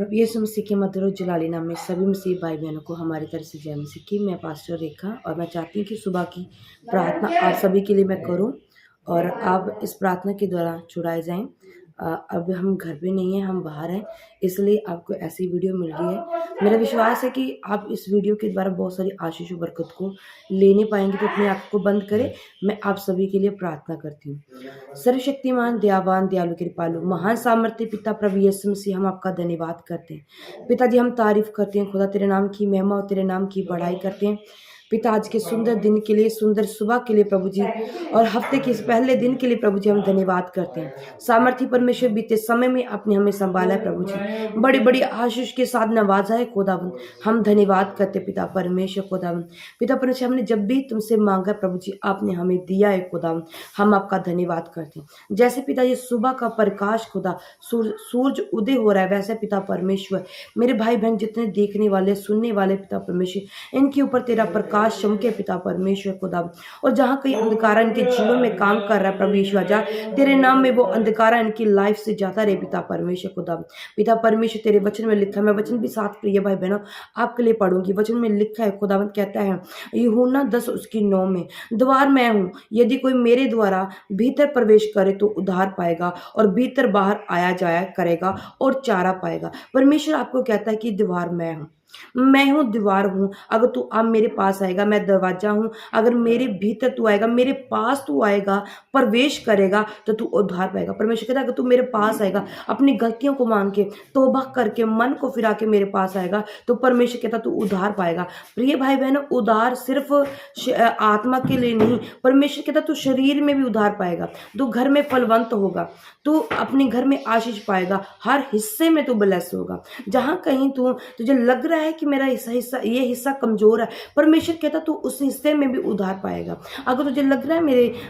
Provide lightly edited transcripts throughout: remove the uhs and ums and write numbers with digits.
प्रभु यीशु मसीह के मधुर और जलाली नाम में सभी मसीह भाई बहनों को हमारी तरफ से जय मसीह की। मैं पास्टर रेखा और मैं चाहती हूँ कि सुबह की प्रार्थना आप सभी के लिए मैं करूँ और आप इस प्रार्थना के द्वारा छुड़ाए जाएं। अब हम घर पे नहीं हैं, हम बाहर हैं, इसलिए आपको ऐसी वीडियो मिल रही है। मेरा विश्वास है कि आप इस वीडियो के द्वारा बहुत सारी आशीष और बरकत को लेने पाएंगे। तो अपने आप को बंद करें, मैं आप सभी के लिए प्रार्थना करती हूँ। सर्वशक्तिमान, दयावान, दयालु, कृपालु, महान सामर्थ्य पिता प्रभु यीशु मसीह, हम आपका धन्यवाद करते हैं। पिताजी हम तारीफ करते हैं खुदा, तेरे नाम की महिमा और तेरे नाम की बढ़ाई करते हैं। पिता आज के सुंदर दिन के लिए, सुंदर सुबह के लिए प्रभु जी, और हफ्ते के इस पहले दिन के लिए प्रभु जी हम धन्यवाद करते हैं। सामर्थ्य परमेश्वर, बीते समय में आपने हमें संभाला है प्रभु जी, बड़ी बड़ी आशीष के साथ नवाजा है खुदावन। हम धन्यवाद करते पिता परमेश्वर खुदावन। पिता परमेश्वर, हमने जब भी तुमसे मांगा प्रभु जी, आपने हमें दिया है खुदावन, हम आपका धन्यवाद करते हैं। जैसे पिता ये सुबह का प्रकाश खुदा, सूरज उदय हो रहा है, वैसे पिता परमेश्वर मेरे भाई बहन जितने देखने वाले सुनने वाले पिता परमेश्वर, इनके ऊपर तेरा प्रकाश चमके पिता परमेश्वर खुदा। और जहाँ कहीं अंधकार इनके जीवन में काम कर रहा है प्रभु यीशु, जा तेरे नाम में वो अंधकार इनकी लाइफ से जाता रहे पिता परमेश्वर खुदा। पिता परमेश्वर, तेरे वचन में लिखा है, मैं वचन भी साथ प्रिय भाई बहनों आपके लिए पढ़ूंगी। वचन में लिखा है, खुदावन कहता है यूहन्ना 10:9 में, द्वार मैं हूँ, यदि कोई मेरे द्वारा भीतर प्रवेश करे तो उद्धार पाएगा और भीतर बाहर आया जाया करेगा और चारा पाएगा। परमेश्वर आपको कहता है कि द्वार मैं हूँ, मैं हूँ, दीवार हूँ। अगर तू अब मेरे पास आएगा, मैं दरवाजा हूँ, अगर मेरे भीतर तू आएगा, मेरे पास तू आएगा, प्रवेश करेगा तो तू उद्धार पाएगा। परमेश्वर कहता है अगर तू मेरे पास आएगा, अपनी गलतियों को मान के, तौबा करके, मन को फिरा के मेरे पास आएगा, तो परमेश्वर कहता तू उद्धार पाएगा। प्रिय भाई बहनों, उद्धार सिर्फ आत्मा के लिए नहीं, परमेश्वर कहता तू शरीर में भी उद्धार पाएगा, तू घर में फलवंत होगा, तू अपने घर में आशीष पाएगा, हर हिस्से में तू ब्लेस होगा। जहां कहीं तू तुझे लग रहा है कि मेरा ये हिस्सा कमजोर है, परमेश्वर कहता तू उस हिस्से में भी उद्धार पाएगा। अगर तुझे लग रहा है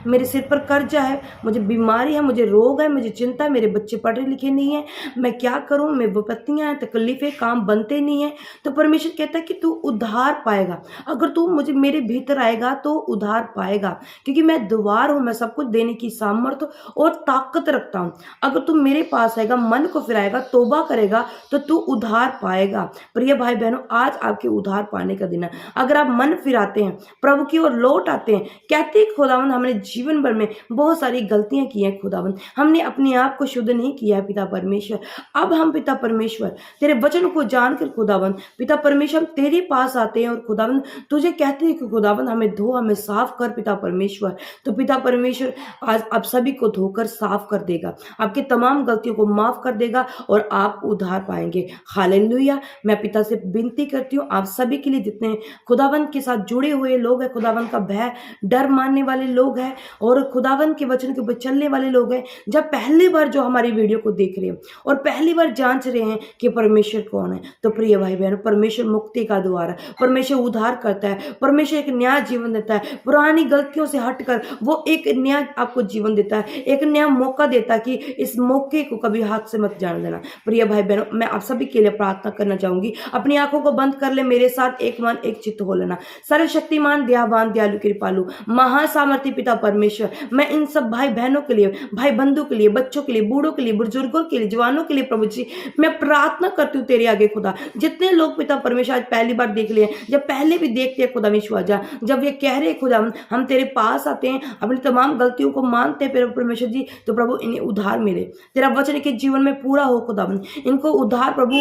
मेरे सिर पर कर्जा है, मुझे बीमारी है, मुझे रोग है, मुझे चिंता है, मेरे बच्चे पढ़े लिखे नहीं है, मैं क्या करूं, मैं विपत्तियां हैं, तकलीफें, काम बनते नहीं है, तो परमेश्वर कहता है कि तू उद्धार पाएगा। अगर तू मेरे भीतर आएगा तो उद्धार पाएगा, क्योंकि मैं द्वार हूं, मैं सब कुछ देने की सामर्थ्य और ताकत रखता हूं। अगर तू मेरे पास आएगा, मन को फिराएगा, तौबा करेगा, तो तू उद्धार पाएगा। प्रिय भाई बहनों, आज आपके उद्धार पाने का दिन है। अगर आप मन फिराते हैं, प्रभु की ओर लौट आते हैं, कहते हैं खुदावन हमने जीवन भर में बहुत सारी गलतियां की हैं खुदावन, हमने अपने आप को शुद्ध नहीं किया है पिता परमेश्वर। अब हम पिता परमेश्वर तेरे वचन को जानकर खुदावन, पिता परमेश्वर हम तेरे पास आते हैं और खुदावन तुझे कहते हैं कि खुदावन हमें धो, हमें साफ कर पिता परमेश्वर। तो पिता परमेश्वर आज आप सभी को धोकर साफ कर देगा, आपके तमाम गलतियों को माफ कर देगा और आप उद्धार पाएंगे। हालेलुया। मैं पिता से विनती करती हूँ आप सभी के लिए, जितने खुदावन के साथ जुड़े हुए लोग हैं, खुदावन का भय डर मानने वाले लोग हैं और खुदावन के वचन के ऊपर चलने वाले लोग हैं, जब पहली बार जो हमारी वीडियो को देख रहे हैं और पहली बार जांच रहे हैं कि परमेश्वर कौन है, तो प्रिय भाई बहनों, परमेश्वर मुक्ति का द्वार है, परमेश्वर उद्धार करता है, परमेश्वर एक नया जीवन देता है। पुरानी गलतियों से हटकर वो एक नया आपको जीवन देता है, एक नया मौका देता है कि इस मौके को कभी हाथ से मत जाने देना। प्रिय भाई बहनों, मैं आप सभी के लिए प्रार्थना करना चाहूंगी। अपनी आंखों को बंद कर ले, मेरे साथ एक मन एक चित्त हो लेना। सर्वशक्तिमान, दयावान, दयालु, कृपालु, महासामर्थी पिता परमेश्वर, मैं इन सब भाई बहनों के लिए, भाई बंधु के लिए, बच्चों के लिए, बूढ़ों के लिए, बुजुर्गों के लिए, जवानों के लिए प्रभु जी मैं प्रार्थना करती हूँ तेरे आगे खुदा। जितने लोग पिता परमेश्वर आज पहली बार देख लिए, जब पहले भी देखते हैं खुदा विश्वास, जब ये कह रहे खुदा हम तेरे पास आते हैं, अपनी तमाम गलतियों को मानते हैं परमेश्वर जी, तो प्रभु इन्हें उद्धार मिले, तेरा वचन के जीवन में पूरा हो खुदा, इनको उद्धार प्रभु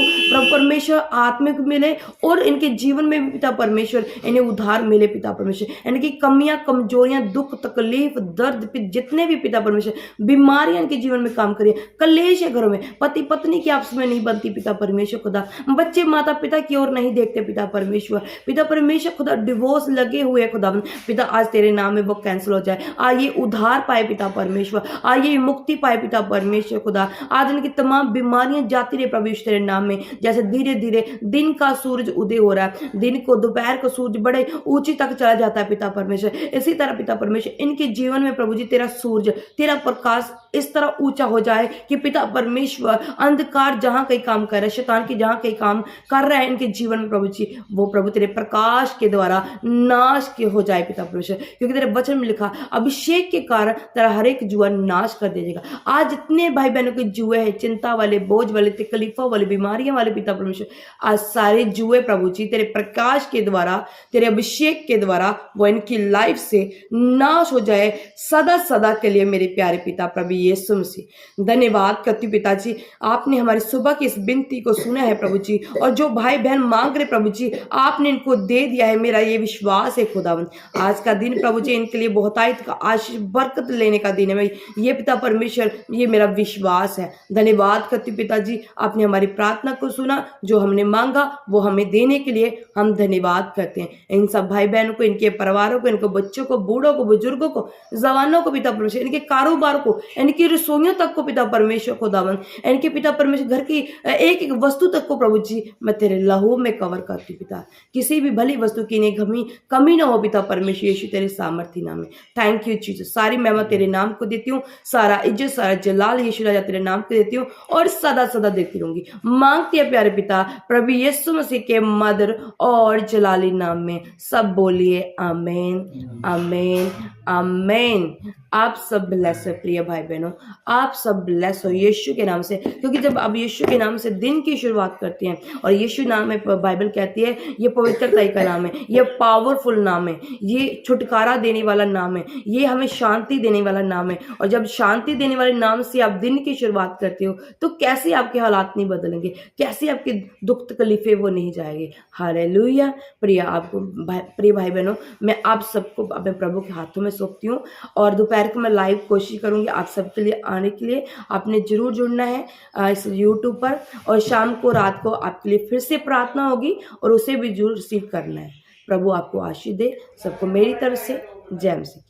परमेश्वर आत्मिक मिले और इनके जीवन में भी पिता परमेश्वर इन्हें उद्धार मिले पिता परमेश्वर। इनकी कमियां, कमजोरियां, दुख, तकलीफ, दर्द, जितने भी पिता परमेश्वर बीमारियां इनके जीवन में काम करिए, कलेश है घरों में, पति पत्नी की आपस में नहीं बनती पिता परमेश्वर खुदा, बच्चे माता पिता की ओर नहीं देखते पिता परमेश्वर, पिता परमेश्वर खुदा डिवोर्स लगे हुए खुदा पिता, आज तेरे नाम में वो कैंसिल हो जाए, आइए उद्धार पाए पिता परमेश्वर, आइए मुक्ति पाए पिता परमेश्वर खुदा। आज इनकी तमाम बीमारियां जाती रहे प्रभु तेरे नाम में, जैसे धीरे धीरे दिन दिन का सूरज उदय हो रहा है, दिन को दोपहर को सूरज बड़े ऊंची तक चला जाता है पिता परमेश्वर। इसी तरह पिता परमेश्वर इनके जीवन में प्रभु जी तेरा सूरज, तेरा प्रकाश इस तरह ऊंचा हो जाए कि पिता परमेश्वर अंधकार जहां कहीं काम कर रहा है, शैतान की जहां कहीं काम कर रहा है इनके जीवन में प्रभु जी, वो प्रभु तेरे प्रकाश के द्वारा नाश के हो जाए पिता परमेश्वर। क्योंकि तेरे वचन में लिखा अभिषेक के कारण तेरा हर एक जुआ नाश कर देगा। आज जितने भाई बहनों के जुए हैं, चिंता वाले, बोझ वाले, तकलीफों वाले, बीमारियां वाले पिता परमेश्वर, आज सारे जुए प्रभु जी तेरे प्रकाश के द्वारा, तेरे अभिषेक के द्वारा वो इनकी लाइफ से नाश हो जाए सदा सदा के लिए। मेरे प्यारे पिता प्रभु यीशु मसीह धन्यवाद करती हूं पिताजी, आपने हमारी सुबह की इस विनती को सुना है प्रभु जी, और जो भाई बहन मांग रहे प्रभु जी आपने इनको दे दिया है। मेरा ये विश्वास है खुदावंद, आज का दिन प्रभु जी इनके लिए बहुतायत का आशीष बरकत लेने का दिन है भाई, ये पिता परमेश्वर ये मेरा विश्वास है। धन्यवाद करती हूं पिताजी, आपने हमारी प्रार्थना को सुना, जो हमने मांगा वो हमें देने के लिए हम धन्यवाद करते हैं। इन सब भाई बहनों को, इनके परिवारों को, इनको बच्चों को, बूढ़ों को, बुजुर्गों को, जवानों को पिता परमेश्वर, इनके कारोबार को, इनकी रसोइयों तक को पिता परमेश्वर खुदावंद, इनके पिता परमेश्वर घर की एक एक वस्तु तक को प्रभु जी मैं तेरे लहू में कवर करती पिता, किसी भी भली वस्तु की नहीं कमी ना हो पिता परमेश्वर यीशु तेरे सामर्थ्य नाम में। थैंक यू जीसस, सारी महिमा तेरे नाम को देती हूँ, सारा इज्जत सारा जलाल यीशु राजा तेरे नाम को देती हूँ और सदा सदा देती रहूंगी। मांगती है प्यारे पिता प्रभु यीशु मसीह के मधुर और जलाली नाम में, सब बोलिए आमीन आमीन आमीन। आप सब ब्लेस हो प्रिय भाई बहनों, आप सब ब्लेस हो यीशु के नाम से, क्योंकि जब आप यीशु के नाम से दिन की शुरुआत करते हैं, और यीशु नाम में बाइबल कहती है ये पवित्रता का नाम है, ये पावरफुल नाम है, ये छुटकारा देने वाला नाम है, ये हमें शांति देने वाला नाम है। और जब शांति देने वाले नाम से आप दिन की शुरुआत करते हो तो कैसे आपके हालात नहीं बदलेंगे, कैसे आपके दुख तकलीफे वो नहीं जाएंगे। हालेलुया। प्रिय भाई बहनों, मैं आप सबको अपने प्रभु के हाथों में सौंपती हूँ, और दोपहर को मैं लाइव कोशिश करूंगी आप सबके लिए आने के लिए। आपने जरूर जुड़ना है इस यूट्यूब पर, और शाम को रात को आपके लिए फिर से प्रार्थना होगी और उसे भी जरूर रिसीव करना है। प्रभु आपको आशीष दे। सबको मेरी तरफ से जय मसीह।